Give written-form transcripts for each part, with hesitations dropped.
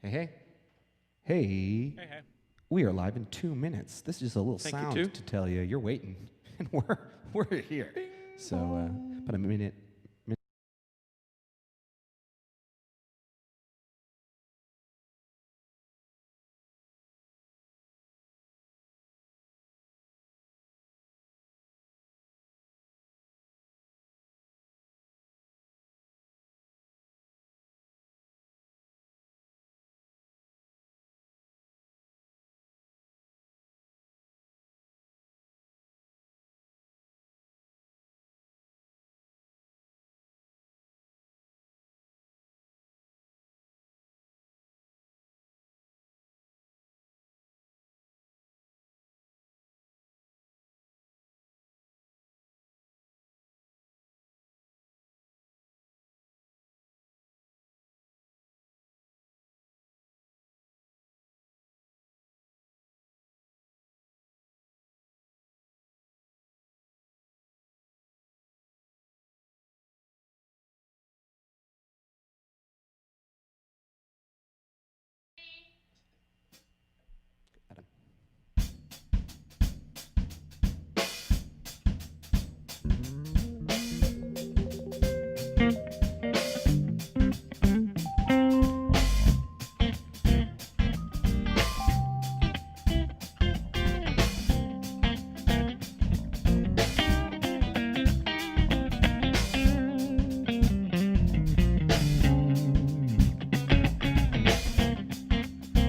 Hey, hey. Hey. Hey, hey. We are live in 2 minutes. This is just a little Thank you, sound too. to tell you you're waiting, and we're here. So, about a minute. Adam.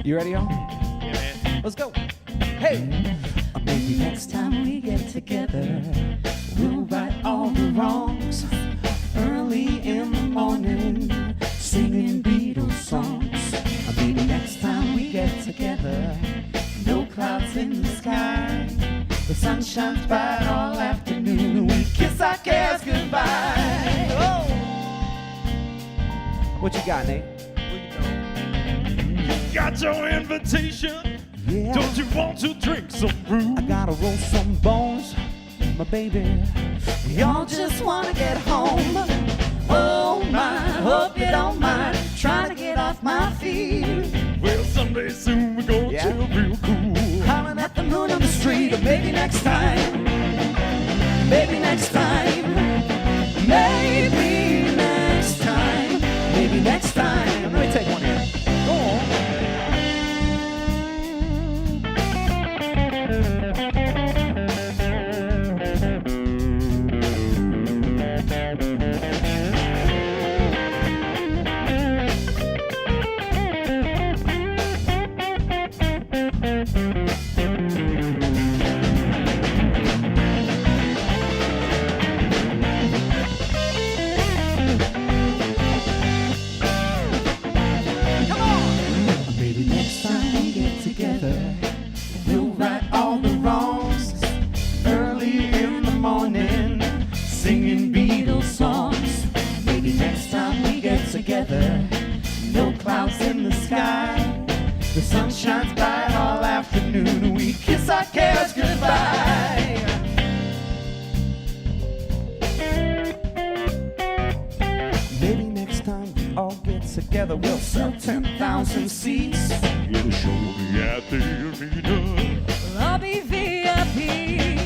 You ready, y'all? Yeah, man. Let's go. Hey. Maybe next time we get together, we'll right all the wrongs. Early in the morning, singing Beatles songs. Maybe next time we get together, no clouds in the sky. The sun shines bright all afternoon, and we kiss our cares goodbye. Oh. What you got, Nate? Got your invitation. Yeah. Don't you want to drink some brew? I gotta roll some bones, my baby. Y'all just wanna get home. Oh my, hope you don't mind trying to get off my feet. Well, someday soon we're gonna Yeah. chill real cool. Hollering at the moon on the street, or maybe next time. Maybe next time. Maybe next time. Maybe next time. Let me take one here. Go on. Maybe next time we get together, we'll right all the wrongs. Early in the morning, singing Beatles songs. Maybe next time we get together, no clouds in the sky. The sun shines bright all afternoon, and we kiss our cares goodbye. Maybe next time we all get together, we'll sell 10,000 seats. It'll show me at the arena. I'll be VIP.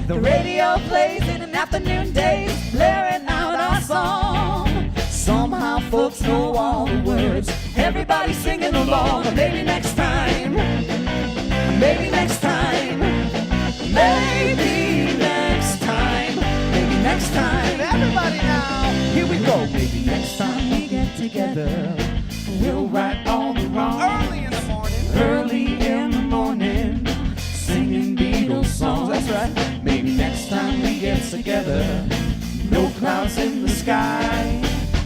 The radio plays in an afternoon days, blaring out our song. Somehow folks know all the words, everybody's singing along. But maybe next time, maybe next time, maybe next time, maybe next time. Everybody now, here we go. Maybe next time we get together, we'll right all the wrongs. Early in the morning. Early in the morning, singing Beatles songs. That's right. Maybe next time we get together, no clouds in the sky.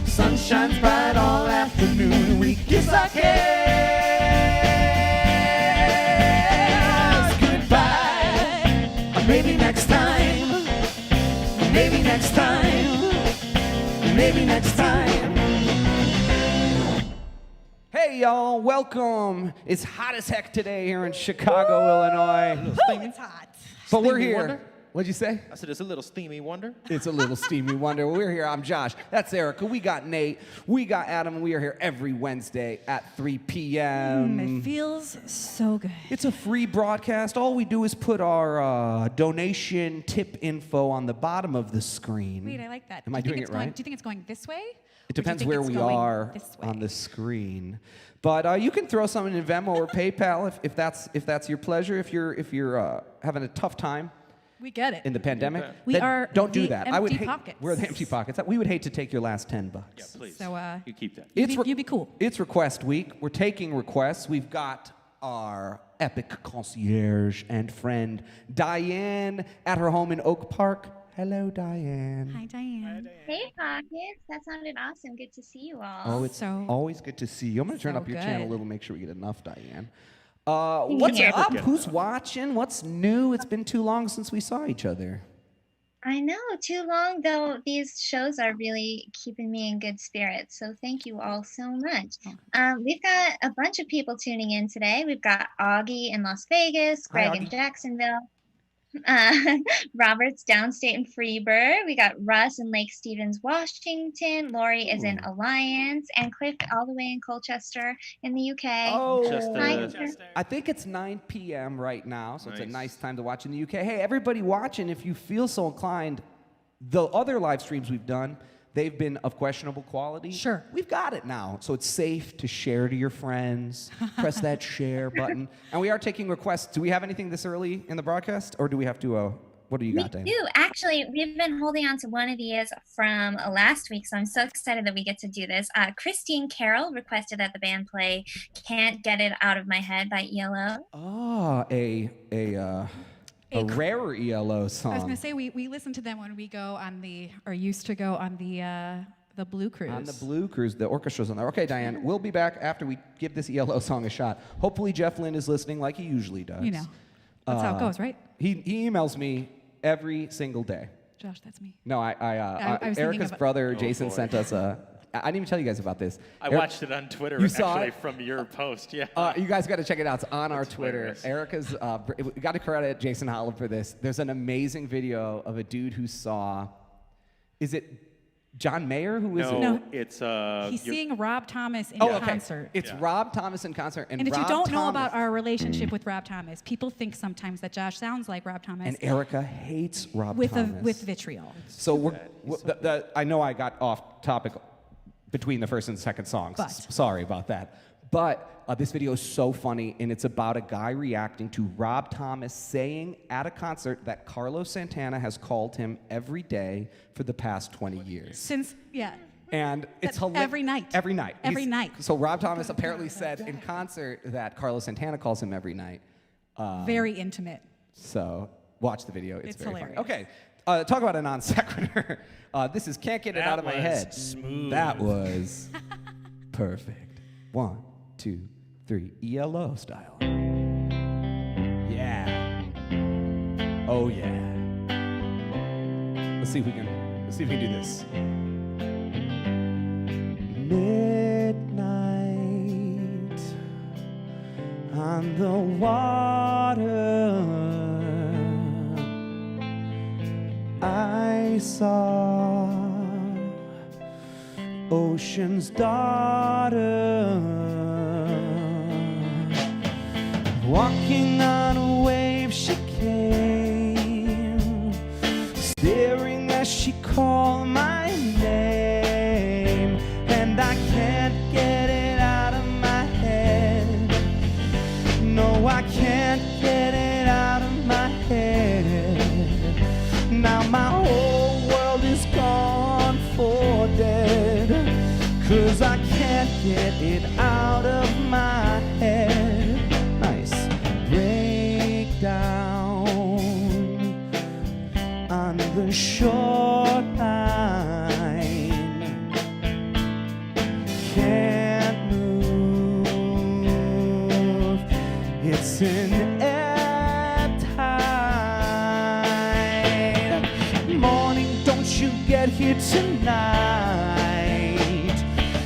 Sun shines bright all afternoon. We kiss our cares goodbye. Maybe next time. Maybe next time. Maybe next time. Hey, y'all, welcome. It's hot as heck today here in Chicago, Illinois. It's hot. But we're Stevie here. Wonder? What'd you say? I said it's a little steamy wonder. It's a little steamy wonder. We're here. I'm Josh. That's Erica. We got Nate. We got Adam. And we are here every Wednesday at 3 p.m. It feels so good. It's a free broadcast. All we do is put our donation tip info on the bottom of the screen. Wait, I like that. Am I doing it right? Do you think it's going this way? It depends where we are on the screen. But you can throw something in Venmo or PayPal if that's your pleasure. If you're having a tough time. We get it. In the pandemic, We are don't do the that. empty pockets. We're the empty pockets. We would hate to take your last $10. Yeah, please. So, you keep that. you be cool. It's request week. We're taking requests. We've got our epic concierge and friend Diane at her home in Oak Park. Hello, Diane. Hi, Diane. Hey, Pockets. That sounded awesome. Good to see you all. Oh, it's So- always good to see you. I'm going to turn so up your channel a good. little, make sure we get enough, Diane. What's Yeah. up? Who's watching? What's new? It's been too long since we saw each other. I know, too long though. These shows are really keeping me in good spirits. So thank you all so much. We've got a bunch of people tuning in today. We've got Augie in Las Vegas, Hi, Greg in Augie. Jacksonville, Robert's downstate in Freeburg. We got Russ in Lake Stevens, Washington. Lori is in Alliance, and Cliff all the way in Colchester in the UK. Oh, Hi. I think it's 9 p.m. right now, so it's a Nice. nice time to watch in the UK. Hey, everybody watching, if you feel so inclined, the other live streams we've done, they've been of questionable quality. Sure. We've got it now, so it's safe to share to your friends. Press that share button. And we are taking requests. Do we have anything this early in the broadcast, or do we have to, what do you We got, Dan? do. Actually, we've been holding on to one of these from last week, so I'm so excited that we get to do this. Christine Carroll requested that the band play Can't Get It Out of My Head by ELO. Ah, a rarer ELO song. I was going to say, we listen to them when we go on or used to go on the Blue Cruise. On the Blue Cruise, the orchestra's on there. Okay, Diane, we'll be back after we give this ELO song a shot. Hopefully Jeff Lynne is listening like he usually does. You know, that's how it goes, right? He emails me every single day. Josh, that's me. No, I was thinking Erica's of- brother, Oh, Jason, boy. sent us I didn't even tell you guys about this. I watched it on Twitter You saw actually it? from your post. Yeah. You guys got to check it out. It's on our That's Twitter. hilarious. Erica's we got to credit Jason Holland for this. There's an amazing video of a dude who saw. Is it John Mayer? Who is it? No. It's He's seeing Rob Thomas in Oh, okay. concert. It's Yeah. Rob Thomas in concert, and And if you Rob don't know Thomas- about our relationship with Rob Thomas, people think sometimes that Josh sounds like Rob Thomas and Erica hates Rob with Thomas. with vitriol. So I know I got off topic between the first and second songs. But. Sorry about that. But this video is so funny, and it's about a guy reacting to Rob Thomas saying at a concert that Carlos Santana has called him every day for the past 20 years. And it's hilarious. Every night. Every night. Every night. So Rob Thomas apparently said in concert that Carlos Santana calls him every night. Very intimate. So watch the video. It's very hilarious. funny. Okay, talk about a non sequitur. This is Can't Get It That Out of My was Head. smooth. That was perfect. 1, 2, 3, ELO style. Yeah. Oh yeah. Let's see if we can do this. Midnight on the water, I saw ocean's daughter walking on a wave. She came staring as she called my name, and I can't get it out of my head. No, I can't get it out of my head. Now my whole world is gone for dead, 'cause I can't get it out of my head. Nice breakdown on the shoreline. Can't move. It's an ebb tide. Morning, don't you get here tonight,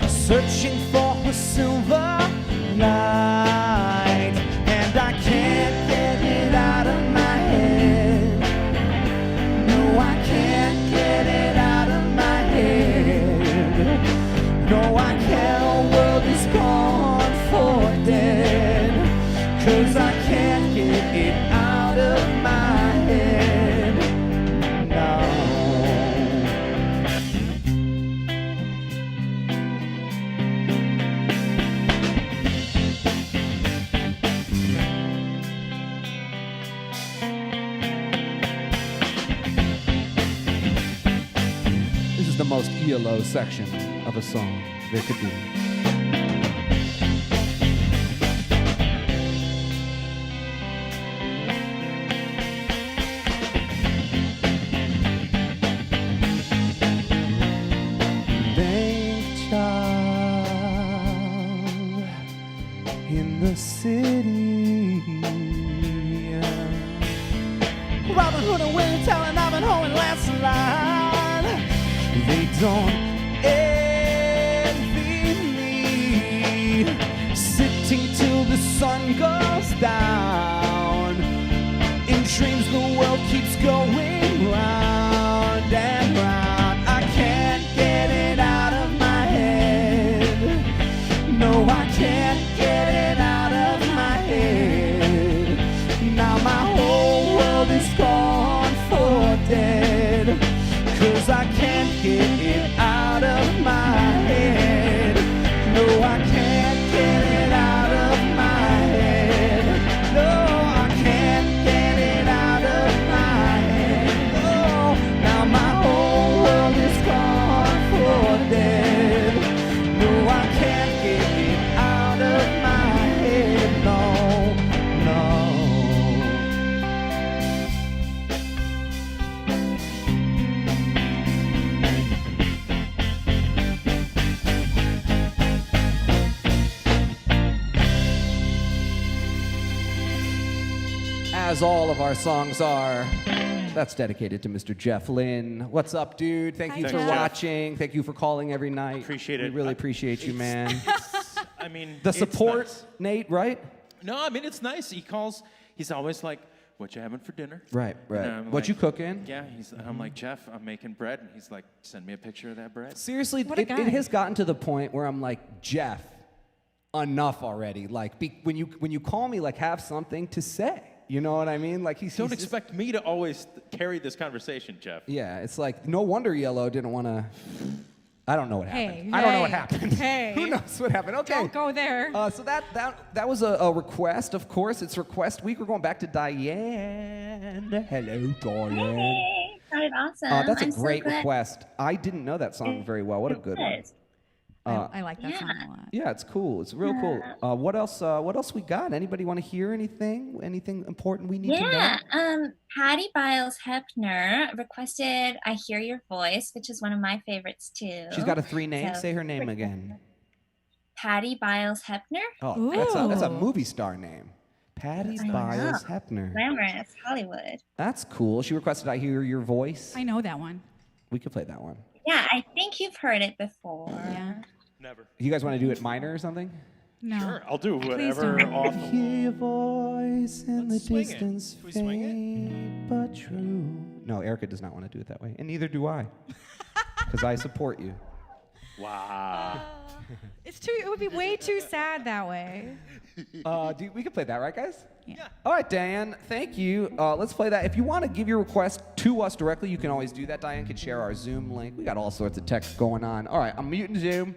searching for a silver light, and I can't get it out of my head. ELO section of a song there could be. Bank job in the city. Robin Hood and Willie Tell and Ivanhoe and Lancelot. They don't envy me. Sitting till the sun goes down. In dreams the world keeps going round and round. I can't get it out of my head. No, I can't get it out of my head. Now my whole world is gone for dead. 'Cause I can't get it out of my head. No, I can't get it out of my head. No, I can't get it out of my head. Oh, now my whole world is gone for dead. No, I can't get it out of my head. No, no. As all of our songs are, that's dedicated to Mr. Jeff Lynne. What's up, dude? Thank you Hi, for Jeff. watching. Thank you for calling every night. Appreciate We it. really appreciate you, man. I mean, The it's support, nice. Nate, right? No, I mean, it's nice. He calls. He's always like, "What you having for dinner?" Right, right. And I'm What like, you cooking? Yeah, I'm like, "Jeff, I'm making bread," and he's like, "Send me a picture of that bread." Seriously, What a it guy. has gotten to the point where I'm like, Jeff, enough already. Like, when you call me, like, have something to say. You know what I mean? Like, Don't he's just- expect me to always carry this conversation, Jeff. Yeah, it's like, no wonder Yellow didn't want to. I don't know what happened. Hey, I don't know what hey, happened. hey. Who knows what happened? Okay. Don't go there. So that was a request, of course. It's request week. We're going back to Diane. Hello, Diane. Hey, sounded awesome. That's a I'm so great glad request. I didn't know that song very well. What a it good one. was. I like that song yeah. a lot. Yeah, it's cool. It's real cool. What else? What else we got? Anybody want to hear anything? Anything important we need to know? Yeah, Patty Biles Hepner requested "I Hear Your Voice," which is one of my favorites too. She's got a 3 name. So- Say her name again. Patty Biles Hepner, Oh, that's a Ooh. movie star name. Patty I Biles know. Hepner. glamorous Hollywood. That's cool. She requested "I Hear Your Voice." I know that one. We could play that one. Yeah, I think you've heard it before. Yeah. Never. You guys want to do it minor or something? No. Sure, I'll do Please whatever. don't. I Awful. hear your voice in Let's the swing it. distance, Should we swing it? faint but true. No, Erica does not want to do it that way, and neither do I, because I support you. Wow. It's too. It would be way too sad that way. We can play that, right, guys? Yeah. All right, Diane, thank you. Let's play that. If you want to give your request to us directly, you can always do that. Diane can share our Zoom link. We got all sorts of text going on. All right, I'm muting Zoom.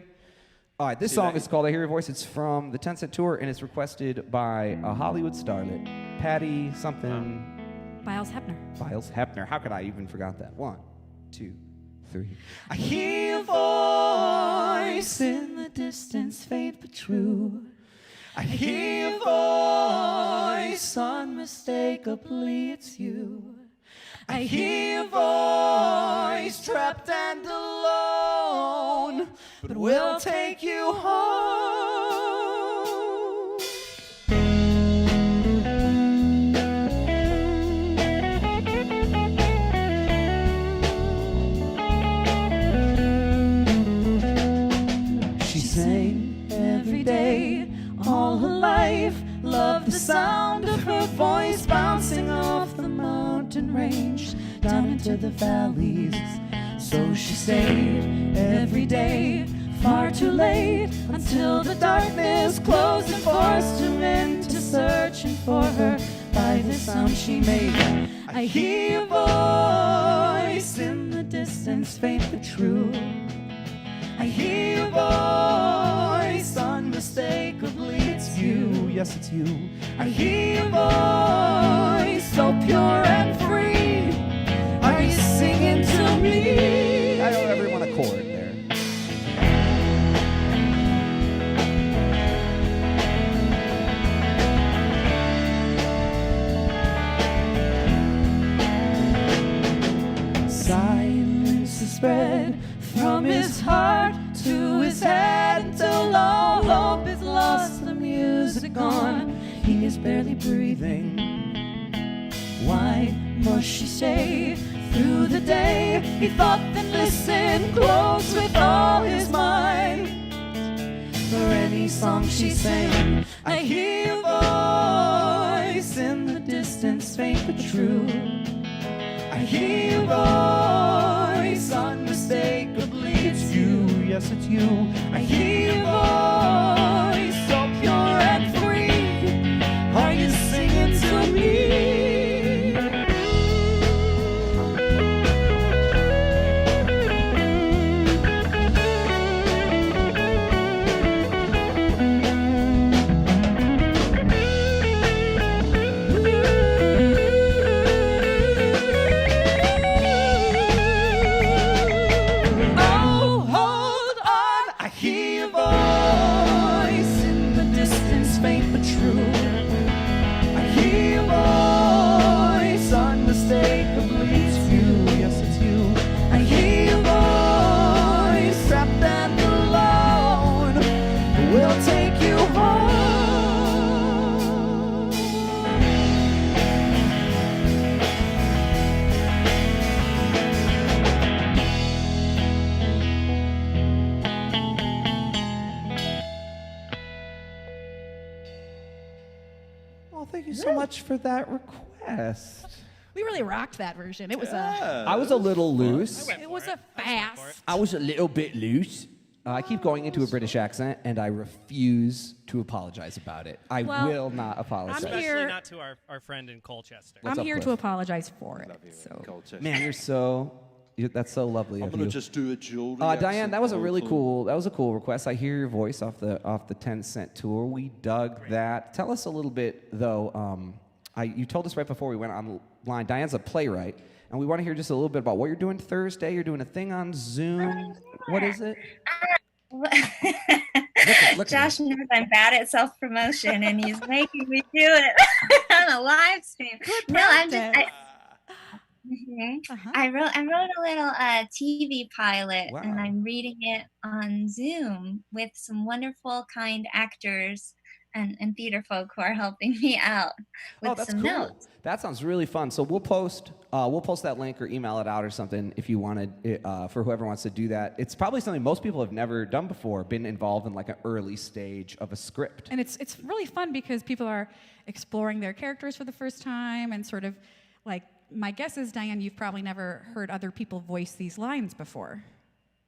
All right, this song is called "I Hear Your Voice." It's from the 10 Cent Tour, and it's requested by a Hollywood starlet, Patty something Biles Hepner. Biles Hepner. How could I even forgot that? 1, 2, 3. I hear your voice in the distance, faint but true. I hear your voice, unmistakably it's you. I hear your voice, trapped and alone, but we'll take you home. She sang every day, all her life, loved the sound of her voice bouncing off the mountain range down into the valleys. So she stayed every day, far too late, until the darkness closed and forced her into searching for her by the sound she made. I hear your voice in the distance, faint but true. I hear your voice, unmistakably it's you. Yes, it's you. I hear your voice, so pure and free. Are you singing to me? I owe everyone a chord there. he is barely breathing. Why must she stay through the day? He thought that listen close with all his might. For any song she sang, I hear your voice in the distance, faint but true. I hear your voice, unmistakably it's you. Yes, it's you. I hear your voice, so pure and free. Are you singing to me? Oh, hold on, I hear your voice in the distance, faint but true. I hear your voice, unmistakably it's you. Yes, it's you. I hear your voice, trapped and alone. We'll take you home. Well, thank you so much for that request. We really rocked that version. It was I was a little loose. it was a fast. I was a little bit loose. I keep going into a British accent, and I refuse to apologize about it. I Well, will not apologize. I'm Especially here- not to our friend in Colchester. What's I'm up, here Cliff? to apologize for it. So Man, that's so lovely I'm of gonna you. just do a Geordie Diane, accent that was a really also. cool request. I hear your voice off the 10 Cent tour. We dug that. Tell us a little bit though. You told us right before we went online. Diane's a playwright, and we want to hear just a little bit about what you're doing Thursday. You're doing a thing on Zoom. What is it? Look at Josh me. knows I'm bad at self-promotion, and he's making me do it on a live stream. No, I'm just. Uh-huh. I wrote a little TV pilot, Wow. and I'm reading it on Zoom with some wonderful, kind actors and theater folk who are helping me out with That's some cool. notes. That sounds really fun. So we'll post that link or email it out or something if you wanted it, for whoever wants to do that. It's probably something most people have never done before, been involved in like an early stage of a script. And it's really fun because people are exploring their characters for the first time and sort of like my guess is, Diane, you've probably never heard other people voice these lines before,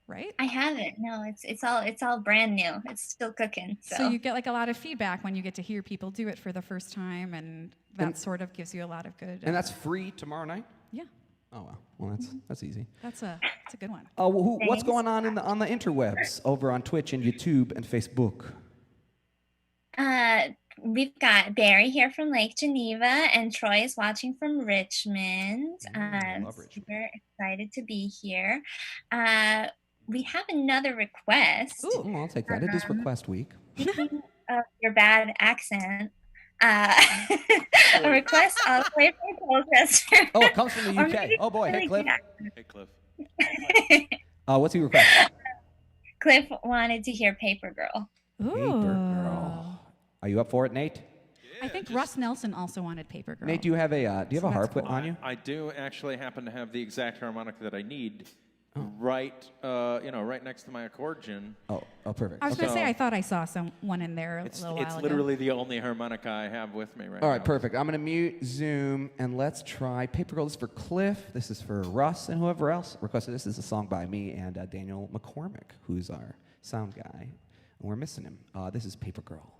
right? I haven't. No, it's all brand new. It's still cooking. So you get like a lot of feedback when you get to hear people do it for the first time, and that sort of gives you a lot of good. And that's free tomorrow night? yeah, Oh, wow. Well, that's easy. that's a good one. What's going on on the interwebs over on Twitch and YouTube and Facebook? We've got Barry here from Lake Geneva, and Troy is watching from Richmond. love Richmond. Super excited to be here. We have another request. Ooh, I'll take that. It is request week. Of your bad accent. A request I'll play for Colchester. Oh, it comes from the Or UK. maybe Oh, boy. Hey, really Cliff. good accent. Hey, Cliff. What's your request? Cliff wanted to hear Paper Girl. Paper Girl. Are you up for it, Nate? I think Russ Nelson also wanted Paper Girl. Nate, do you have a So that's harp cool. on you? I do actually happen to have the exact harmonica that I need right next to my accordion. Oh, perfect. I was Okay. going to say, I thought I saw someone in there a little while It's ago. literally the only harmonica I have with me right now. All right, perfect. I'm going to mute Zoom, and let's try Paper Girl. This is for Cliff. This is for Russ and whoever else requested this. This is a song by me and Daniel McCormick, who's our sound guy. And we're missing him. This is Paper Girl.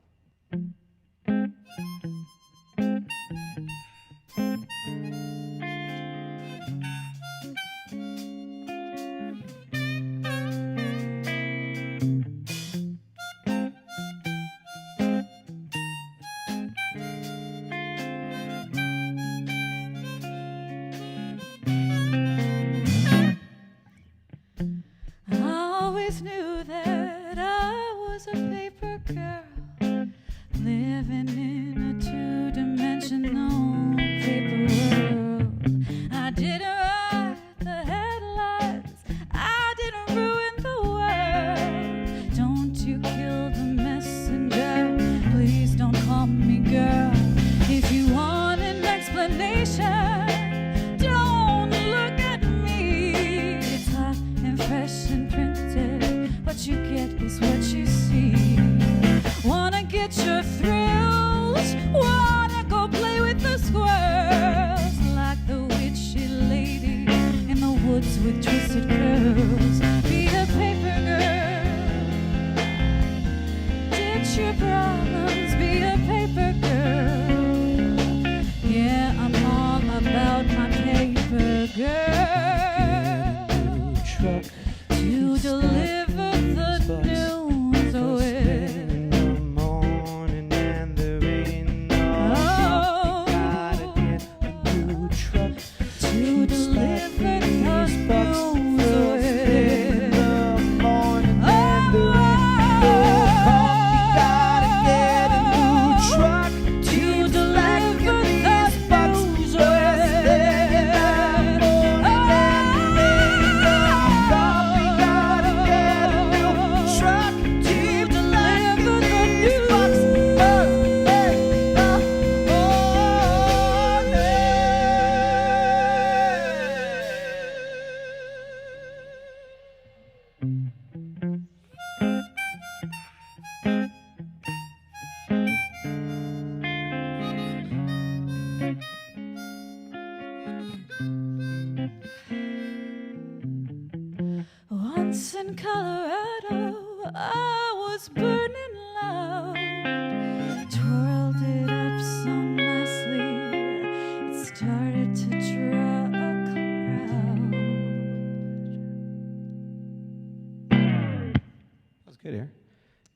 I always knew that I was a paper girl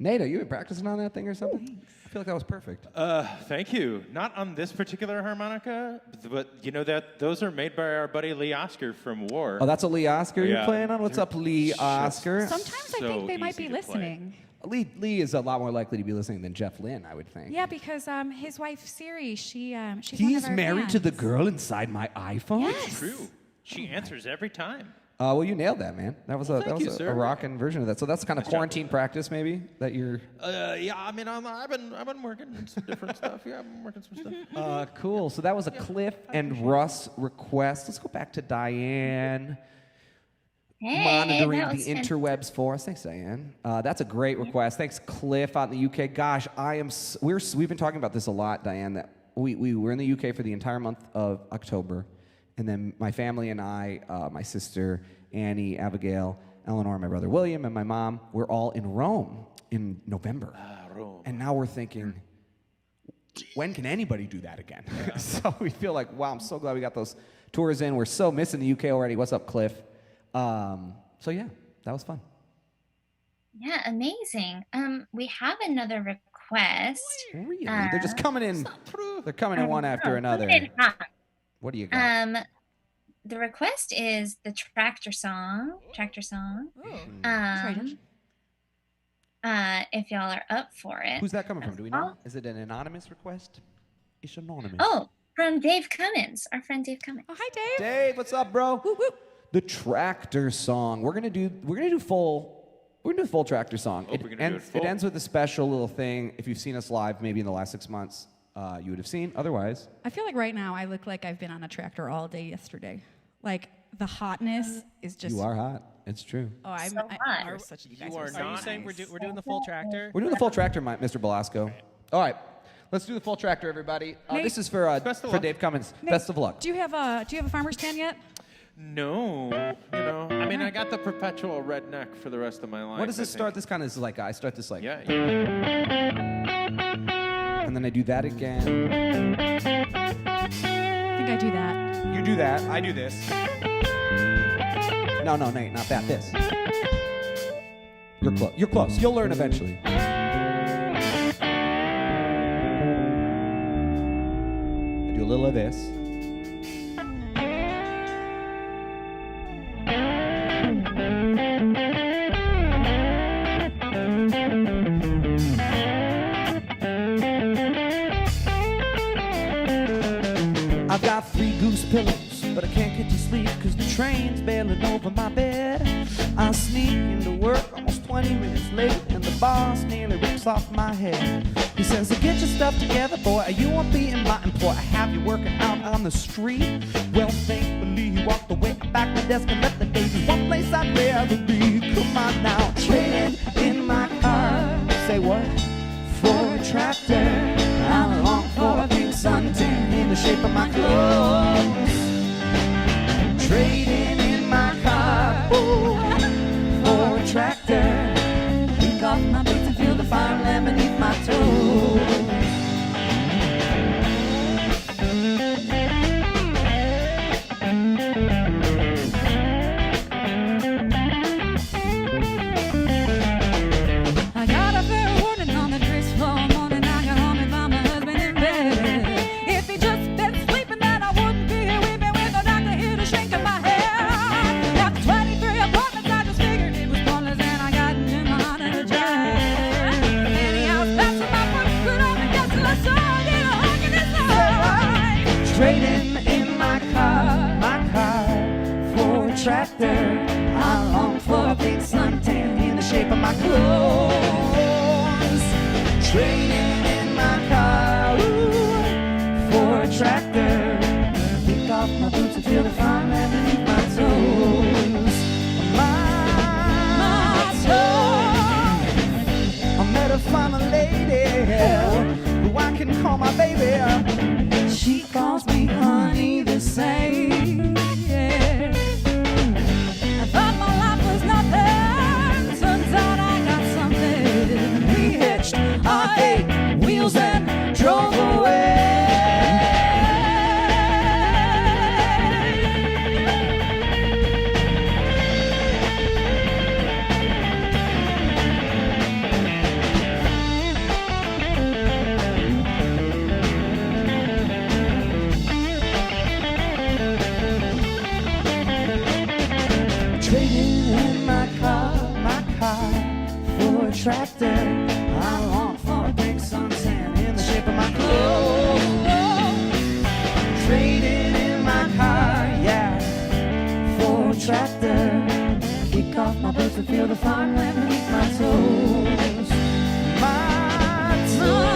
Nate, are you been practicing on that thing or something? I feel like that was perfect. Thank you. Not on this particular harmonica, but you know that those are made by our buddy Lee Oscar from War. Oh, that's a Lee Oscar you're Yeah. playing on? What's up, Lee Oscar? Sometimes I So think they might easy be to play. listening. Lee is a lot more likely to be listening than Jeff Lynne, I would think. Yeah, because his wife Siri, she's one He's of our married to the fans. girl inside my iPhone? Yes. True. She answers every time. Well, you nailed that, man. That was Thank you, a sir. rockin' version of that. So that's kind of quarantine practice, maybe, that you're... Yeah, I mean, I've been working on some different stuff. Yeah, I've been working some stuff. Cool. So that was a Cliff and Russ request. Let's go back to Diane. Hey, Monitoring that the was interwebs for us. Thanks, Diane. That's a great request. Thanks, Cliff, out in the UK. Gosh, we've been talking about this a lot, Diane. That we were in the UK for the entire month of October, and then my family and I, my sister Annie, Abigail, Eleanor, my brother William, and my mom, we're all in Rome in November. Rome. And now we're thinking, when can anybody do that again? So we feel like, wow, I'm so glad we got those tours in. We're so missing the UK already. What's up, Cliff? So yeah, that was fun. Yeah, amazing. We have another request. Really? They're just coming in. They're coming in one after another. Coming in hot. What do you got? The request is the Tractor Song. Triton. If y'all are up for it. Who's that coming from? Do we know? Is it an anonymous request? It's anonymous. Oh, from Dave Cummins, our friend Dave Cummins. Oh, hi, Dave. Dave, what's up, bro? Whoop, whoop. The Tractor Song. We're gonna do full Tractor Song. Oh, we're gonna do it full. It ends with a special little thing. If you've seen us live, maybe in the last 6 months, you would have seen. Otherwise, I feel like right now I look like I've been on a tractor all day yesterday. Like the hotness is just. you are hot. It's true. Oh, I'm So hot. you're such. You guys You are are so Are you not. saying nice. we're doing the full tractor? We're doing the full Tractor, Mr. Belasco. All right, let's do the full Tractor, everybody. Nate, This is for best of for luck. Dave Cummins. Nate, Best of luck. Do you have a farmer's tan yet? No, I mean, I got the perpetual redneck for the rest of my life. What does I this start? think. This kind of is like I start this like, Yeah. and then I do that again. I think I do that. You do that. I do this. No, Nate, not that. This. You're close. You're close. You'll learn eventually. I do a little of this. I've got 3 goose pillows, but I can't get to sleep because the train's bailing over my bed. I sneak into work almost 20 minutes late, and the boss nearly rips off my head. He says, get your stuff together, boy, or you won't be in my employ. I have you working out on the street. Well, thankfully, he walked away. I back my desk and left the day. There's one place I'd rather be. Come on now, trading in my car. Say what? For a tractor. I long for a big suntan in the shape of my clothes. Trading in my car, ooh, for a tractor. Kick off my boots and feel the farmland beneath my toes. I got a fair warning on the dress floor morning. I got home and found my husband in bed. If he just been sleeping, then I wouldn't be here weeping with no doctor here to shrink in my hair. After 23 appointments, I just figured it was pointless, and I got into my heart in a jar. Anyhow, that's my first good on the gas, and I saw it in a hunk in his eye. Trading in my car for a tractor. I long for a big suntan in the shape of my clothes. Trading in my car, ooh, for a tractor. Kick off my boots and feel the farmland beneath my toes. My toes. I met a farmer lady who I can call my baby. She calls me honey the same. Yeah. I thought my life was nothing. Turns out I got something. We hitched our date tractor. I long for a big suntan in the shape of my clothes. Traded in my car, yeah, for a tractor. Kick off my boots and feel the farmland beneath my toes. My toes.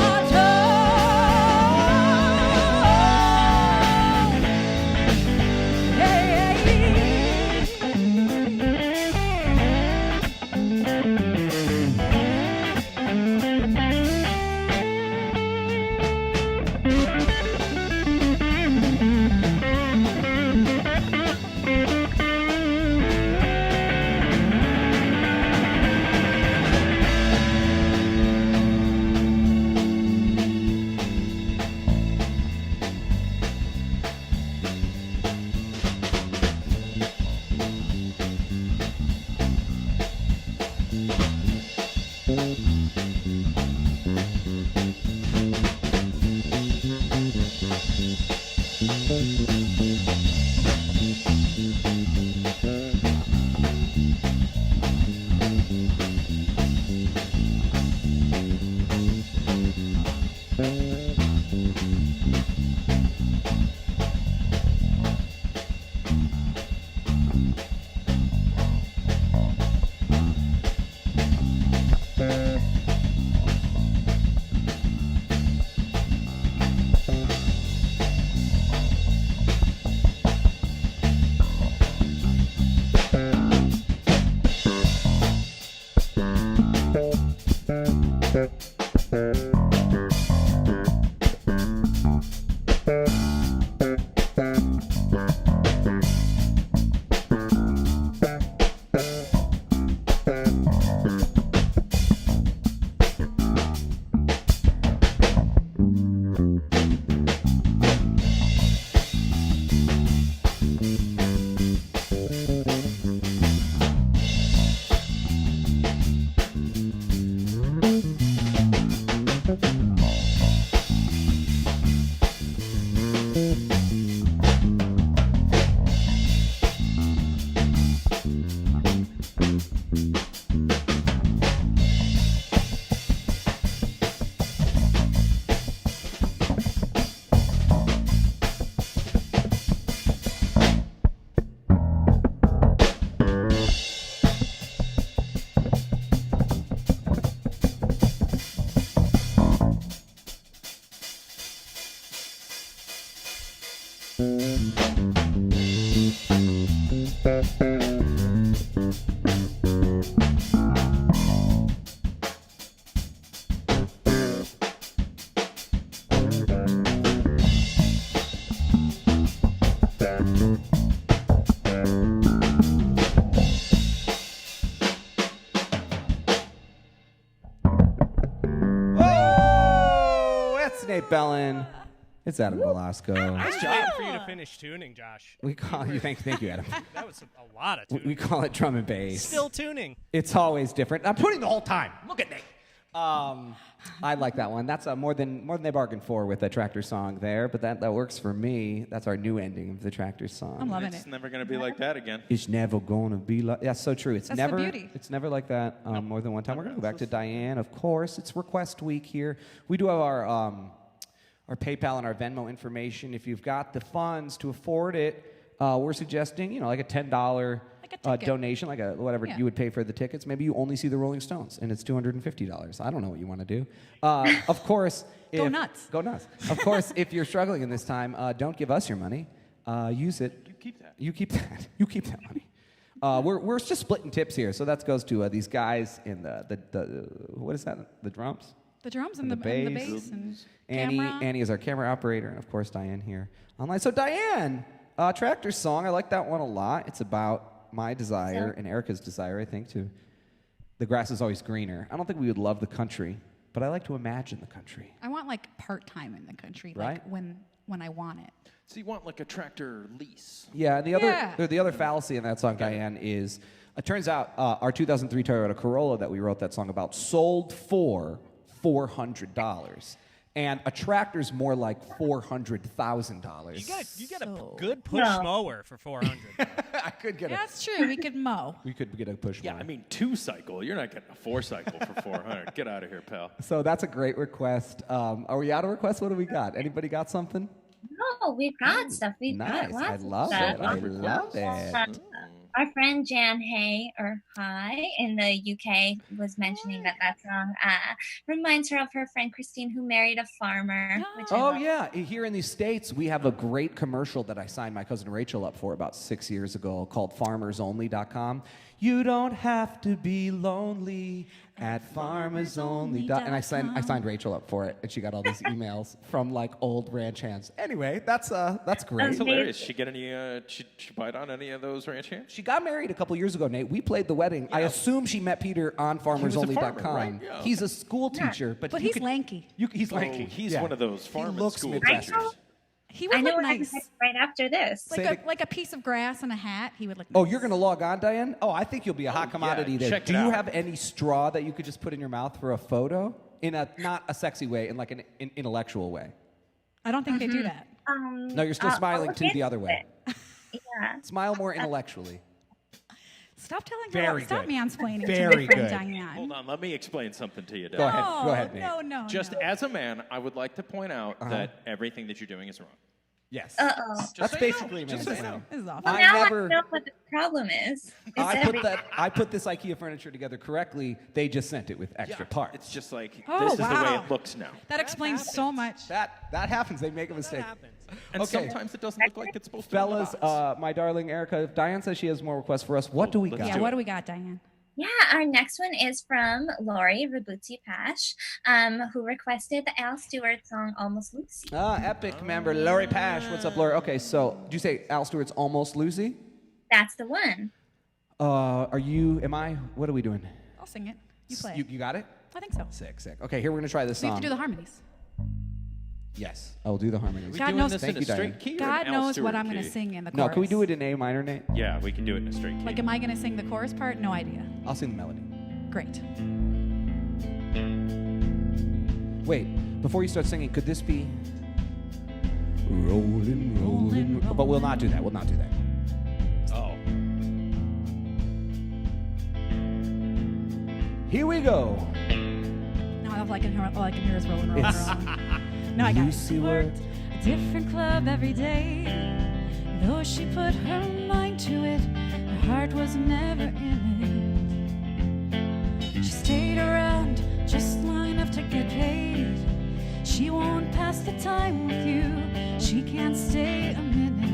Nate Bellin. It's Adam Velasco. I was waiting for you to finish tuning, Josh. We call you. Thank you, Adam. That was a lot of tuning. We call it drum and bass. Still tuning. It's always different. I'm tuning the whole time. Look at Nate. I like that one. That's more than they bargained for with the Tractor song there, but that works for me. That's our new ending of the Tractor song. I'm loving It's it. never going to be like that again. It's never gonna be like. That's so true. That's the beauty. It's never like that. More than one time. We're gonna go back to Diane. Of course, it's request week here. We do have our PayPal and our Venmo information. If you've got the funds to afford it, we're suggesting, like a $10 donation, like whatever you would pay for the tickets. Maybe you only see the Rolling Stones, and it's $250. I don't know what you want to do. Of course, Go nuts. Go nuts. Of course, if you're struggling in this time, don't give us your money. Use it. You keep that. You keep that. You keep that money. We're just splitting tips here, so that goes to these guys in the what is that? The drums. The drums and And the the bass bass. and Annie is our camera operator, and of course Diane here online. So Diane, Tractor song, I like that one a lot. It's about my desire and Erica's desire, I think, to the grass is always greener. I don't think we would love the country, but I like to imagine the country. I want like part-time in the country, Right. like when I want it. So you want like a tractor lease? Yeah, and the other fallacy in that song, Diane, is it turns out our 2003 Toyota Corolla that we wrote that song about sold for $400. And a tractor's more like $400,000. You get a So- good push mower for 400. I could get That's true. We could mow. we could get a push Yeah, mower. I mean, 2-cycle. You're not getting a 4-cycle for 400. Get out of here, pal. So that's a great request. Are we out of requests? What do we got? Anybody got something? No, we've got stuff. We've Nice. got lots I of love stuff. it. I love it. Our friend Jan Hay, or Hi, in the UK was mentioning that song reminds her of her friend Christine who married a farmer. Which I Oh, love. yeah. Here in these States, we have a great commercial that I signed my cousin Rachel up for about 6 years ago called farmersonly.com. You don't have to be lonely at farmersonly.com. And I signed Rachel up for it, and she got all these emails from like old ranch hands. Anyway, that's great. That's hilarious. She get any? She bite on any of those ranch hands? She got married a couple years ago, Nate. We played the wedding. I assume she met Peter on farmersonly.com. farmer, right? Yeah. He's a school teacher, but But you he's could- lanky. He's lanky. He's Yeah. one of those He farming looks school Midwestern. teachers. He I would know look what I'm nice. gonna say right after this. Say Like a piece of grass and a hat. He would look Oh, nice. you're going to log on, Diane? Oh, I think you'll be a hot commodity there. check Do it you out. have any straw that you could just put in your mouth for a photo? In a not a sexy way, in like an intellectual way. I don't think they do that. No, you're still I'll smiling look too the into other way. it. Yeah. Smile more intellectually. Stop telling her. Very Stop good. mansplaining Very to my friend good. Diane. Hold on, let me explain something to you, Go Dad. ahead. No, Go ahead, Nate. no. Just as a man, I would like to point out that everything that you're doing is wrong. Yes. Uh-oh. Just That's so you know. basically Just so you mansplaining. know. This is awful. Well, I now never- I know what the problem is. I put this IKEA furniture together correctly. They just sent it with extra parts. It's just like, Oh, this is the way wow. it looks now. That explains so much. that happens. They make a mistake. happens. And Okay. sometimes it doesn't look like it's supposed to. in the Fellas, box. my darling Erica, Diane says she has more requests for us. What do we let's got? Yeah, do what it. do we got, Diane? Yeah, our next one is from Lori Rabuti Pash, who requested the Al Stewart song Almost Lucy. Epic member, Lori Pash. What's up, Lori? Okay, so did you say Al Stewart's Almost Lucy? That's the one. What are we doing? I'll sing it. You play it. You got it? I think so. Sick. Okay, here we're going to try this We song. have to do the harmonies. Yes, I'll do the harmonies. God doing knows- this Thank in you, a straight Diane. key or God an Al knows what Stewart I'm going to key? sing in the No, chorus. can we do it in A minor, Nate? Yeah, we can do it in a straight key. Like, am I going to sing the chorus part? No idea. I'll sing the melody. Great. Wait, before you start singing, could this be rolling, rolling? But we'll not do that. We'll not do that. Oh. Here we go. Now all I can hear is rolling, rolling, It's- rolling. No, I got Lucy it. worked A different club every day. Though she put her mind to it, her heart was never in it. She stayed around just long enough to get paid. She won't pass the time with you. She can't stay a minute.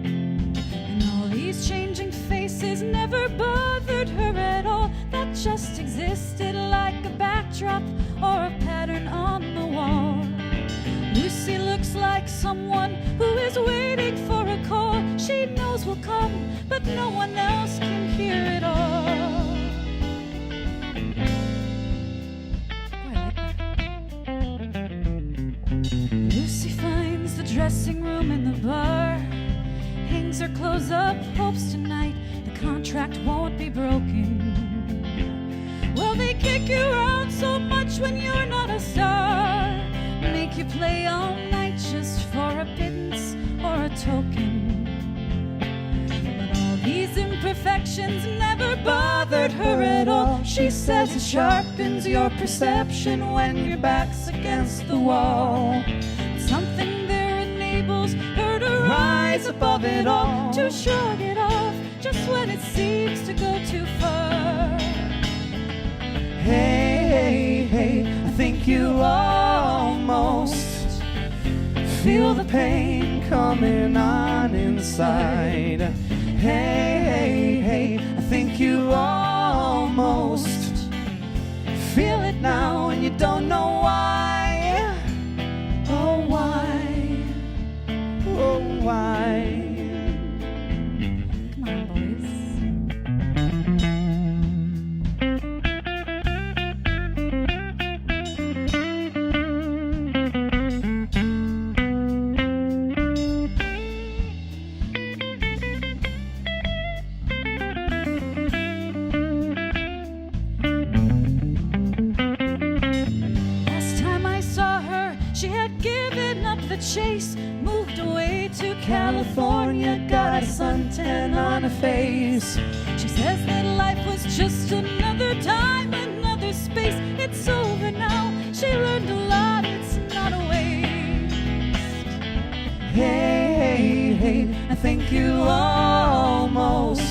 And all these changing faces never bothered her at all. That just existed like a backdrop or a pattern on the wall. Lucy looks like someone who is waiting for a call. She knows will come, but no one else can hear it all. Oh, I like that. Lucy finds the dressing room in the bar, hangs her clothes up, hopes tonight the contract won't be broken. Well, they kick you out so much when you're not a star, make you play all night just for a pittance or a token. But all these imperfections never bothered her at all. She says it sharpens your perception when your back's against the wall. Something there enables her to rise above it all, to shrug it off just when it seems to go too far. Hey, hey, I think you almost feel the pain coming on inside. Hey, hey, I think you almost feel it now and you don't know why. Oh, why? Oh, why? Come on, boys. given up the chase, moved away to California, got a suntan on her face. She says that life was just another time, another space. It's over now. She learned a lot. It's not a waste. Hey, hey, hey, I think you almost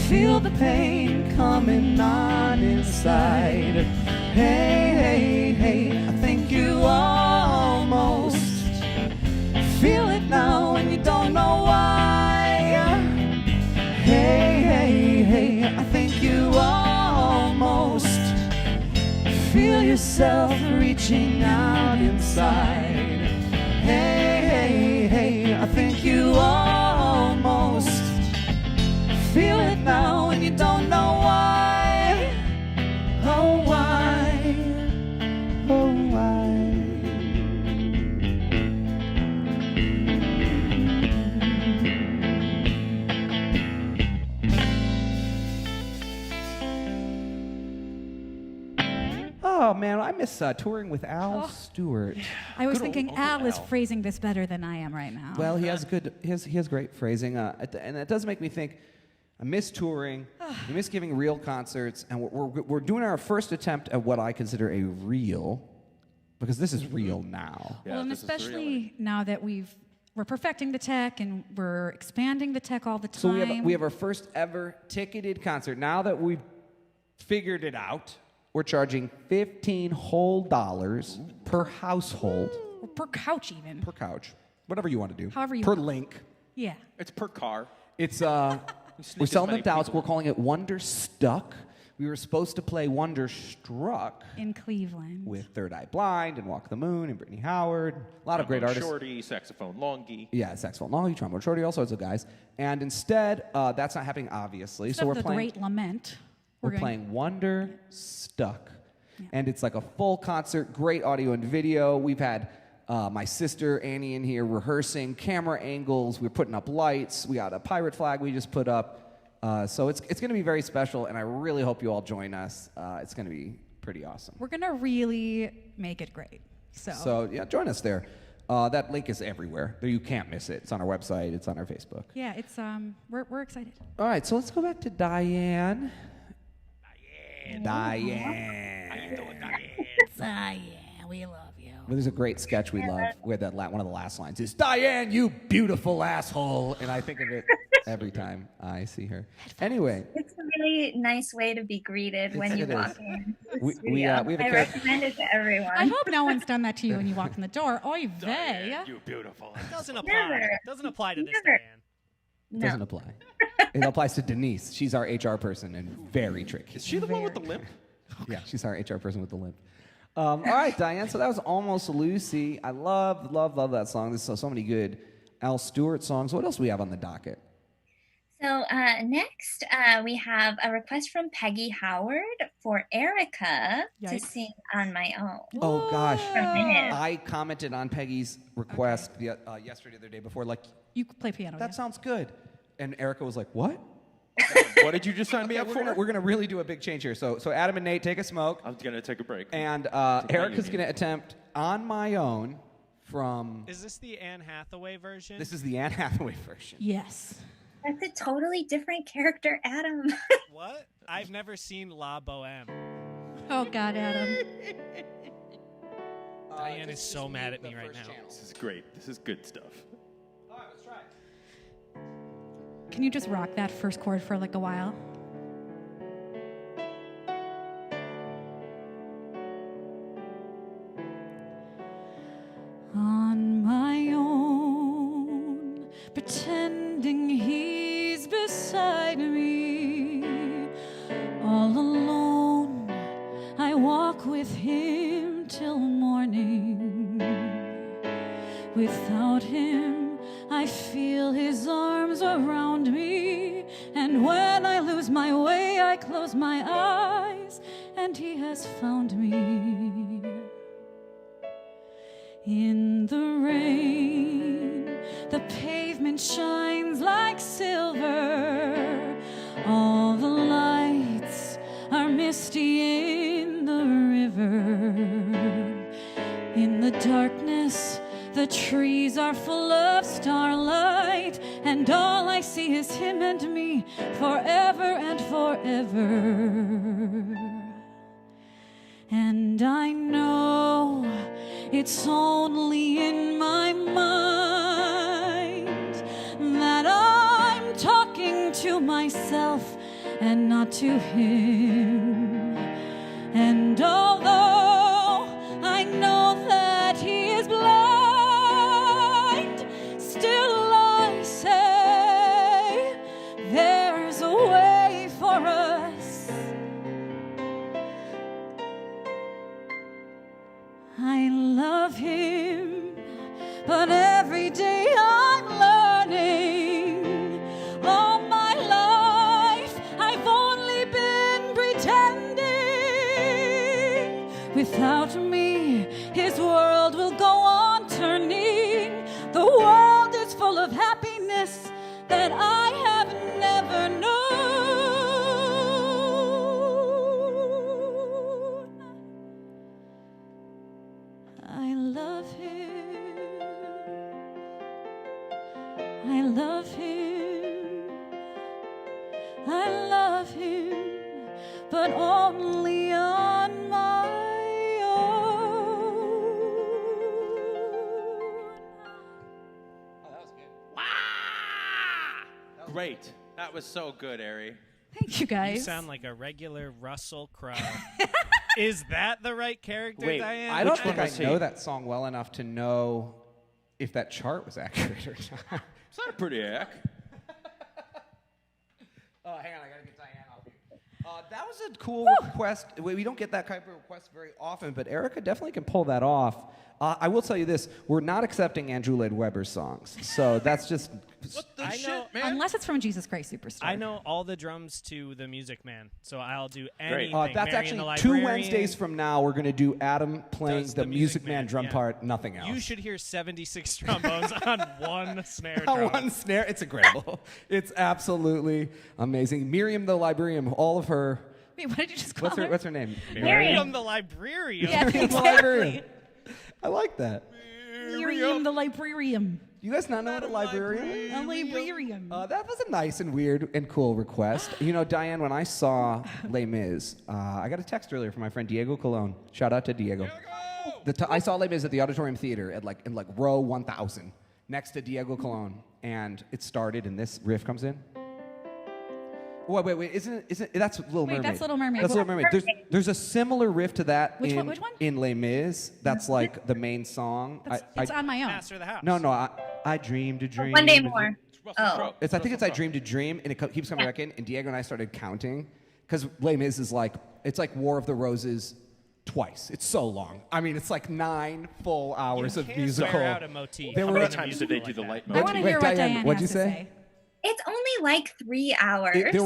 feel the pain coming on inside. Hey, hey, hey, I think you almost feel it now and you don't know why. Hey, hey, hey, I think you almost feel yourself reaching out inside. Hey, hey, hey, I think you almost feel it now and you don't know why. Oh, why? Oh, why? Oh man, I miss touring with Al Stewart. I was thinking Al is phrasing this better than I am right now. Well, he has great phrasing, and it does make me think. I miss touring. I miss giving real concerts, and we're doing our first attempt at what I consider a real, because this is real now. Yeah, well, and this is especially now that we're perfecting the tech and we're expanding the tech all the time. So we have our first ever ticketed concert. Now that we've figured it out, we're charging $15 whole per household, or per couch even. per couch, whatever you want to do. However you per want. link. Yeah. It's per car. It's sneak we're as selling many them Dallas. people We're calling it Wonderstruck. We were supposed to play Wonderstruck In Cleveland. with Third Eye Blind and Walk the Moon and Brittany Howard. A lot of great artists. Shorty, saxophone, longy. Yeah, saxophone, longy, trombone, shorty, all sorts of guys. And instead, that's not happening, obviously. Instead So of we're the playing. Great Lament. We're going- playing Wonderstruck. And it's like a full concert, great audio and video. We've had my sister Annie in here rehearsing camera angles. We're putting up lights. We got a pirate flag we just put up. So it's going to be very special, and I really hope you all join us. It's going to be pretty awesome. We're going to really make it great. So yeah, join us there. That link is everywhere. You can't miss it. It's on our website. It's on our Facebook. Yeah, it's we're excited. All right, so let's go back to Diane. Diane. Yeah, we love you. Well, there's a great sketch we love where one of the last lines is, "Diane, you beautiful asshole," and I think of it every time I see her. Anyway, It's a really nice way to be greeted when you it walk is. in. the We studio. have a I character- recommend it to everyone. I hope no one's done that to you when you walk in the door. Oy vey. You beautiful. Doesn't apply. Never. Doesn't apply to this, Never. Diane. No. doesn't apply. It applies to Denise. She's our HR person and very tricky. Is she the one with the limp? Yeah, she's our HR person with the limp. All right, Diane. So that was Almost Lucy. I love that song. There's so many good Al Stewart songs. What else do we have on the docket? So next, we have a request from Peggy Howard for Erica to Yikes. sing On My Own. Oh gosh, From Minute. I commented on Peggy's request yesterday, the day before. Like, You play piano. that sounds good, and Erica was like, "What?" What did you just sign me up for? We're gonna really do a big change here. So Adam and Nate, take a smoke. I'm going to take a break. And Erica's going to attempt On My Own from... Is this the Anne Hathaway version? This is the Anne Hathaway version. Yes. That's a totally different character, Adam. What? I've never seen La Boheme. Oh God, Adam. Diane is so mad at me right now. This is great. This is good stuff. All right, let's try it. Can you just rock that first chord for like a while? On my own, pretending he's beside me. All alone, I walk with him till morning. Without him, I feel his arms around me. And when I lose my way, I close my eyes, and he has found me. In the rain, the pavement shines like silver. All the lights are misty in the river. In the darkness, the trees are full of starlight, and all I see is him and me forever and forever. And I know it's only in my mind that I'm talking to myself and not to him. And although I know that he is blind, still I say there's a way for us. I love him, but every day I'm learning. All my life I've only been pretending. Without me, his world will go on turning. The world is full of happiness that I have never known. I love him. I love him. I love him, but only on my own. Great. That was so good, Ari. Thank you, You guys. sound like a regular Russell Crowe. Is that the right character, Wait, Diane? I don't Which think one I was he? know that song well enough to know if that chart was accurate or not. It's not a pretty act. Oh, hang on, I gotta get Diane off here. That was a cool request. We don't get that type of request very often, but Erica definitely can pull that off. I will tell you this: we're not accepting Andrew Lloyd Webber's songs, so that's just. What the I shit, know- man? Unless it's from Jesus Christ Superstar. I know all the drums to the Music Man, so I'll do anything. That's Mary and the actually 2 Librarian. Wednesdays from now. We're gonna do Adam playing Does the the Music Music Man Man, drum yeah. part, nothing else. You should hear 76 trombones on one snare On drum. one snare. It's incredible. It's absolutely amazing. Miriam the Librarian, all of her. Wait, what did you just call her? What's her name? Miriam the Librarian. Yeah, Miriam the exactly. Librarian. I like that. Miriam the Librarian. You guys not know what a librarian is? A librarian. That was a nice and weird and cool request. You know, Diane, when I saw Les Mis, I got a text earlier from my friend Diego Colon. Shout out to Diego. I saw Les Mis at the Auditorium Theater at in row 1000 next to Diego Colon, and it started, and this riff comes in. Wait, isn't that's Little Mermaid? that's Little Mermaid. That's Little Mermaid. There's a similar riff to that Which in one? Which one? in Les Mis. That's like the main song. It's on my own. Master of the House. No, I dreamed a dream. One day a dream. more. Oh. I think it's I Dreamed a Dream, and it keeps coming back in. And Diego and I started counting because Les Mis is it's like War of the Roses twice. It's so long. I mean, it's like 9 full hours You of can't musical. wear out a motif. There How were many times did they do the light I mode? want to Wait, hear what Diane, Diane what'd has you to say? say. It's only like 3 hours. There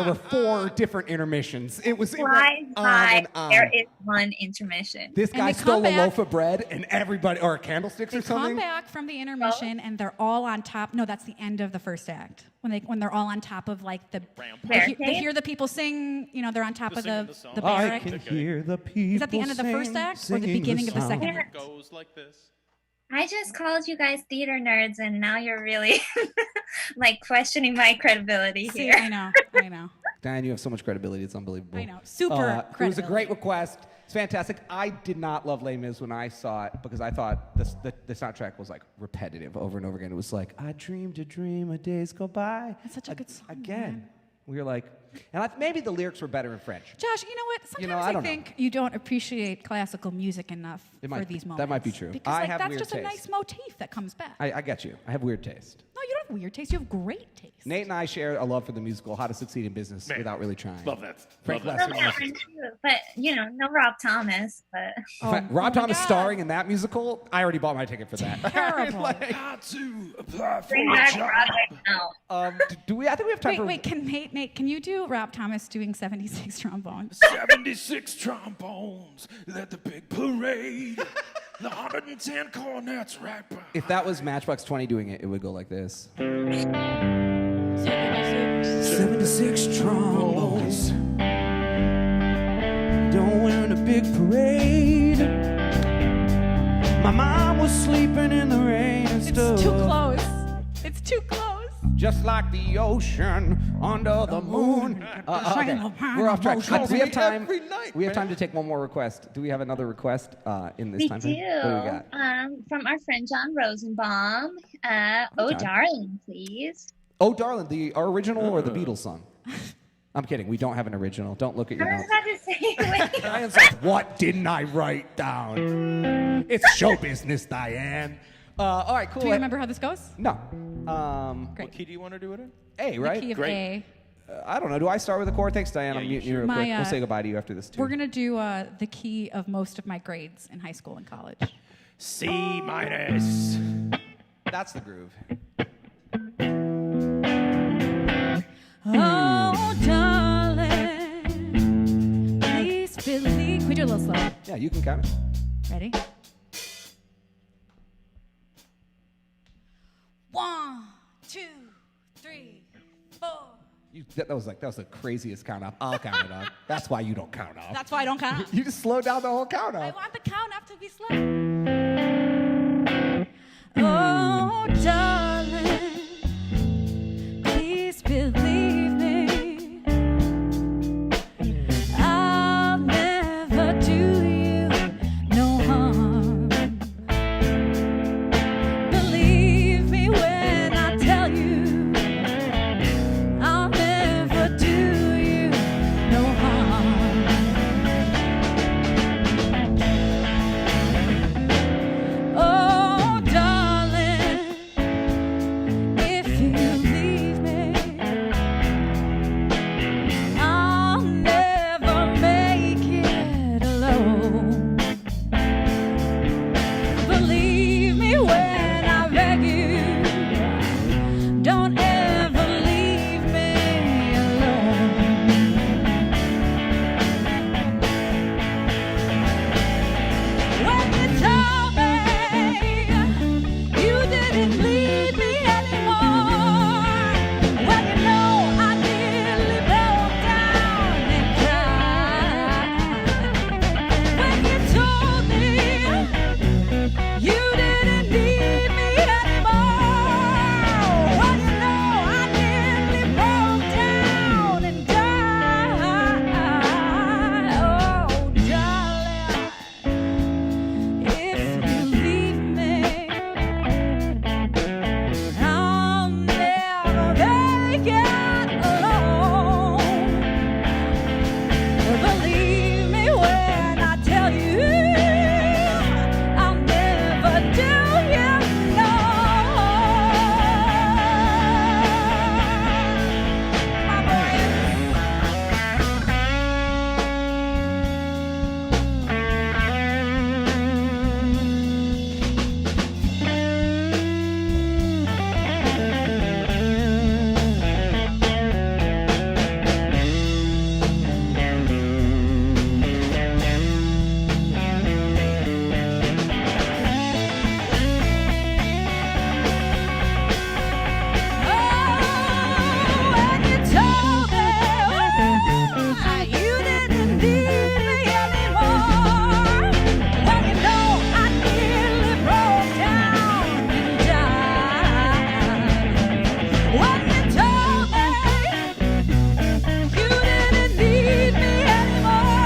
were 4 different intermissions. It went Flies on by. and on. There is one intermission. This And guy they stole come a back- loaf of bread, and everybody, or candlesticks They or something. come back from the intermission and they're all on top. No, that's the end of the first act. When they're all on top of the they hear the people sing. You know, they're on top of singing the the song. the I barrack. can hear the people. Is that the end of the first sing, act or the singing beginning of the song. second Yeah. act? Goes like this. I just called you guys theater nerds, and now you're really questioning my credibility See, here. I know. Diane, you have so much credibility. It's unbelievable. I know. Super It was a great credibility. request. It's fantastic. I did not love Les Mis when I saw it because I thought the soundtrack was repetitive over and over again. It was like, I dreamed a dream, a days go by. That's such a good song, Again. man. We were like, and maybe the lyrics were better in French. Josh, you know what? Sometimes You know, I I don't know. think you don't appreciate classical music enough It for might be. these That moments. might be true. Because I have that's weird just a taste. nice motif that comes back. I get you. I have weird taste. No, you don't have weird taste. You have great taste. Nate and I share a love for the musical How to Succeed in Business Man. Without Really Trying. Love that. Frank Love Lesser. that. Well, yeah, I do, but no Rob Thomas. But In fact, Rob my Thomas God. starring in that musical, I already bought my ticket for that. Terrible. Got to apply for bring a back job. Broadway now. Do we? I think we have time for. Wait, can Nate, can you do Rob Thomas doing 76 trombones? 76 trombones led the big parade. The 110 cornets right by. If that was Matchbox 20 doing it, it would go like this. 76 trombones. Don't win a big parade. My mom was sleeping in the rain and It's stuff. too close. It's too close. Just like the ocean under the moon. Okay, we're off track. Calls We have me time. every night, We have man. time to take one more request. Do we have another request in this We time do. frame? What do we got? From our friend John Rosenbaum. Oh, John. darling, please. Oh, darling, our original or the Beatles song? I'm kidding. We don't have an original. Don't look at your I was notes. about to say, wait. Diane's like, what didn't I write down? It's show business, Diane. All right, cool. Do you remember how this goes? No. What Great. key do you want to do it in? A, right? Key of Great. A. I don't know. Do I start with a chord? Thanks, Diane. Yeah, I'm you muting you real My, quick. We'll say goodbye to you after this, too. We're gonna do the key of most of my grades in high school and college. C minus. That's the groove. Oh, darling, please believe. Can we do a little slow? Yeah, you can count it. Ready? 1, 2, 3, 4. That was the craziest count up. I'll count it up. That's why you don't count up. That's why I don't count. You just slow down the whole count I up. want the count up to be slow. Oh, darling, please believe me. I'll never do you no harm. Believe me when I tell you, I'll never do you no harm. Oh, darling, if you leave me, I'll never make it alone. Believe me when I beg you, don't ever leave me alone. When you told me you didn't need me anymore, when you know I nearly broke down and cried. When you told me you didn't need me anymore, when you know I nearly broke down and died. Oh, darling, if you leave me, I'll never make it alone. Believe me when I tell you, I'll never do you no when you told me you didn't need me anymore, when you know I nearly broke down and died. When you told me you didn't need me anymore,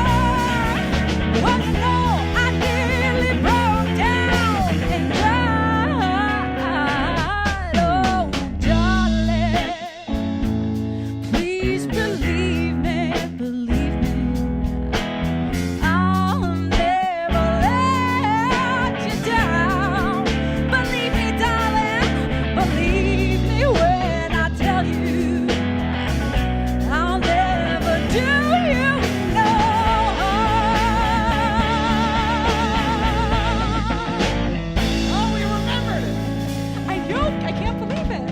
when you know I nearly broke down and died. Oh, darling, please believe me, I'll never let you down. Believe me, darling, believe me when I tell you, I'll never do you no harm. Oh, we remembered it. I know, I can't believe it.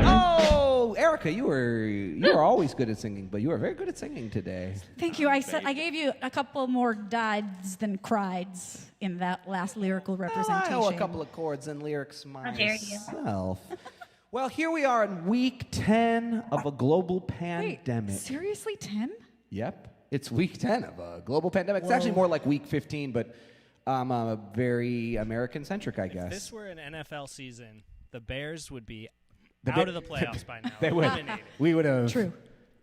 Oh, Erica, you were always good at singing, but you were very good at singing today. Thank you. I gave you a couple more dieds than crieds in that last lyrical representation. I know a couple of chords and lyrics dare you. myself. Well, here we are in week 10 of a global Wait, pandemic. seriously, 10? Yep, it's week 10 of a global pandemic. It's actually more like week 15, but I'm very American-centric, I guess. If this were an NFL season, the Bears would be The out Ba- of the playoffs by now. They would. Eliminated. We would have True.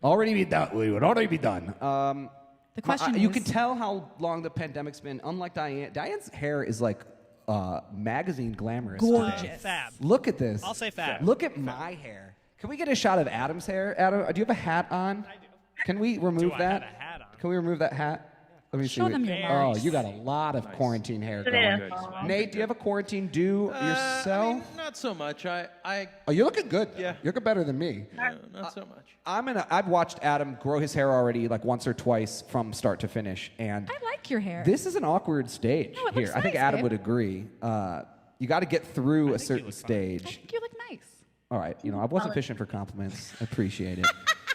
already be done. We would already be done. The question you is, can tell how long the pandemic's been. Unlike Diane, Diane's hair is like magazine glamorous. Gorgeous. today. Fab. Look at this. I'll say fab. Look at my hair. Can we get a shot of Adam's hair? Adam, do you have a hat on? I do. Can we remove Do I that? have a hat on? Can we remove that hat? Let me Show see. them your Oh, marks. you got a lot of quarantine hair going. Beautiful. Nate, do you have a quarantine do yourself? I mean, not so much. I Oh, you're looking good. Yeah. You're looking better than me. not so much. I've watched Adam grow his hair already like once or twice from start to finish, and I like your hair. this is an awkward stage No, it here. looks I think nice, Adam babe. would agree. You got to get through a think you certain look fine. I stage. think you look nice. All right, I wasn't fishing for compliments. I appreciate it.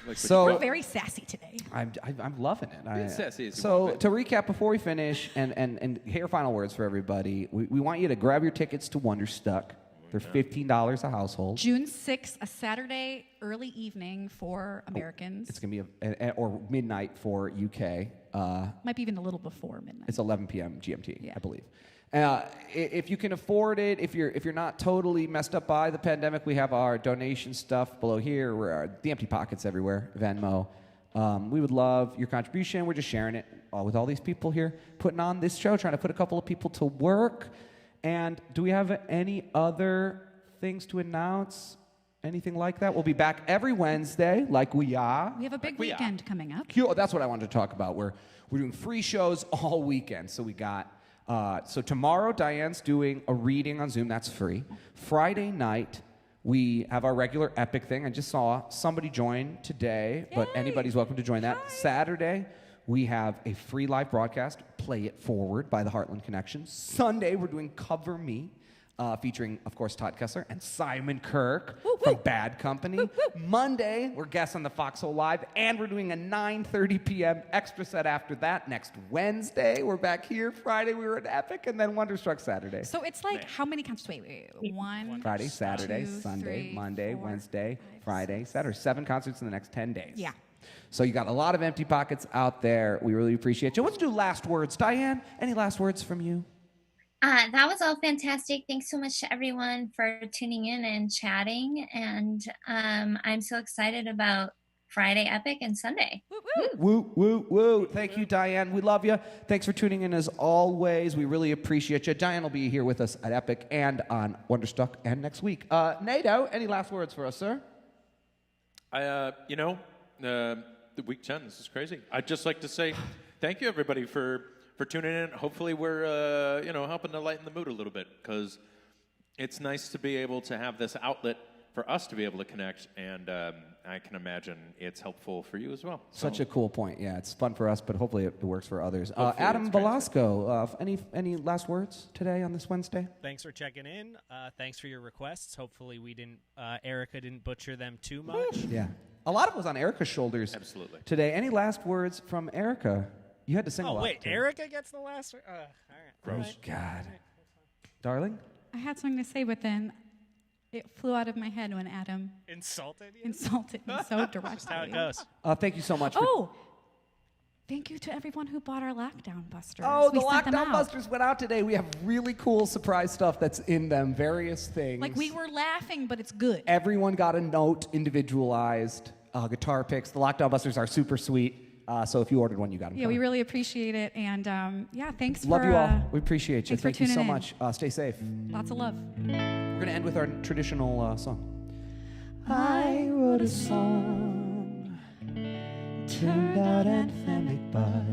We're so very sassy today. I'm loving it. sassy as you So want, to recap before we finish, and here are final words for everybody. We want you to grab your tickets to Wonderstruck. They're $15 a household. June 6th, a Saturday early evening for Americans. It's gonna be or midnight for UK. Might be even a little before midnight. It's 11 p.m. GMT, Yeah. I believe. If you can afford it, if you're not totally messed up by the pandemic, we have our donation stuff below here. We're the Empty Pockets everywhere, Venmo. We would love your contribution. We're just sharing it with all these people here, putting on this show, trying to put a couple of people to work. And do we have any other things to announce? Anything like that? We'll be back every Wednesday, like we are. We have a big weekend coming up. Oh, that's what I wanted to talk about. We're doing free shows all weekend. So we got so tomorrow Diane's doing a reading on Zoom. That's free. Friday night we have our regular Epic thing. I just saw somebody join today, but anybody's welcome to join that. Saturday we have a free live broadcast, Play It Forward by the Heartland Connection. Sunday we're doing Cover Me. Featuring, of course, Todd Kessler and Simon Kirk from Bad Company. Monday, we're guests on the Foxhole Live, and we're doing a 9:30 p.m. extra set after that. Next Wednesday, we're back here. Friday, we were at Epic, and then Wonderstruck Saturday. So it's like how many concerts? Wait. One, Friday, Saturday, 2, Sunday, 3, Monday, 4, Wednesday, 5, Friday, 6. Saturday. 7 concerts in the next 10 days. Yeah. So you got a lot of empty pockets out there. We really appreciate you. Let's do last words. Diane, any last words from you? That was all fantastic. Thanks so much to everyone for tuning in and chatting. And I'm so excited about Friday Epic and Sunday. Woo, woo, woo. Thank you, Diane. We love you. Thanks for tuning in as always. We really appreciate you. Diane will be here with us at Epic and on Wonderstruck and next week. Nato, any last words for us, sir? The week 10, this is crazy. I'd just like to say thank you, everybody, for tuning in. Hopefully we're, helping to lighten the mood a little bit, because it's nice to be able to have this outlet for us to be able to connect, and I can imagine it's helpful for you as well. Such a cool point. Yeah, it's fun for us, but hopefully it works for others. Hopefully Adam it's great. Velasco, any last words today on this Wednesday? Thanks for checking in. Thanks for your requests. Hopefully Erica didn't butcher them too much. Yeah. A lot of it was on Erica's shoulders Absolutely. today. Any last words from Erica? You had to sing a Oh, lot. wait. too. Erica gets the last word? All right. Gross. God. Darling? I had something to say, but then it flew out of my head when Adam Insulted you? insulted me so directly. That's how it goes. Thank you so much. For Oh, thank you to everyone who bought our lockdown busters. Oh, We the sent them Lockdown out. Busters went out today. We have really cool surprise stuff that's in them, various things. Like we were laughing, but it's good. Everyone got a note, individualized guitar picks. The Lockdown Busters are super sweet. So if you ordered one, you got them. Yeah, we really appreciate it, and thanks Love for you all. We appreciate you. thanks for Thank you so tuning in. much. Stay safe. lots of love. We're going to end with our traditional song. I wrote a song, turned out anthemic, but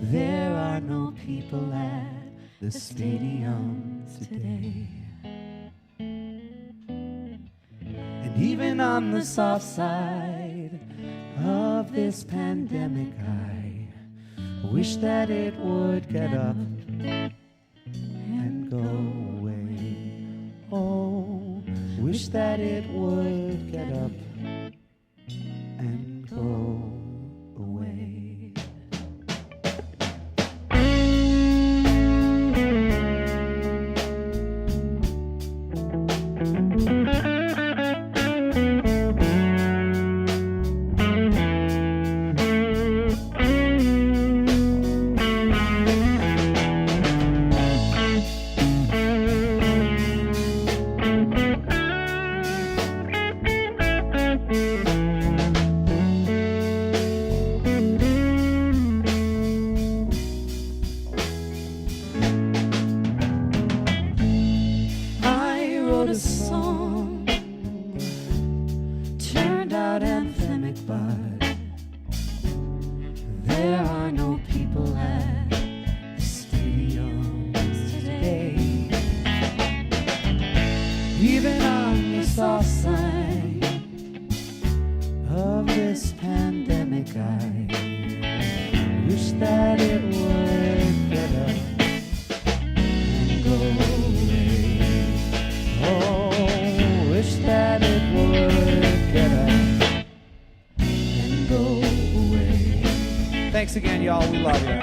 there are no people at the stadium today. And even on the soft side of this pandemic, I wish that it would get up and go away. Oh, wish that it would get up and go away. like I wish that it would get up and go away. Oh, wish that it would get up and go away. Thanks again, y'all. We love you.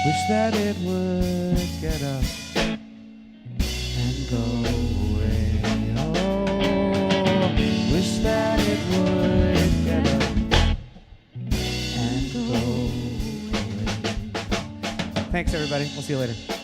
Wish that it would get up and go away. Oh, wish that it would get up and go away. Thanks, everybody. We'll see you later.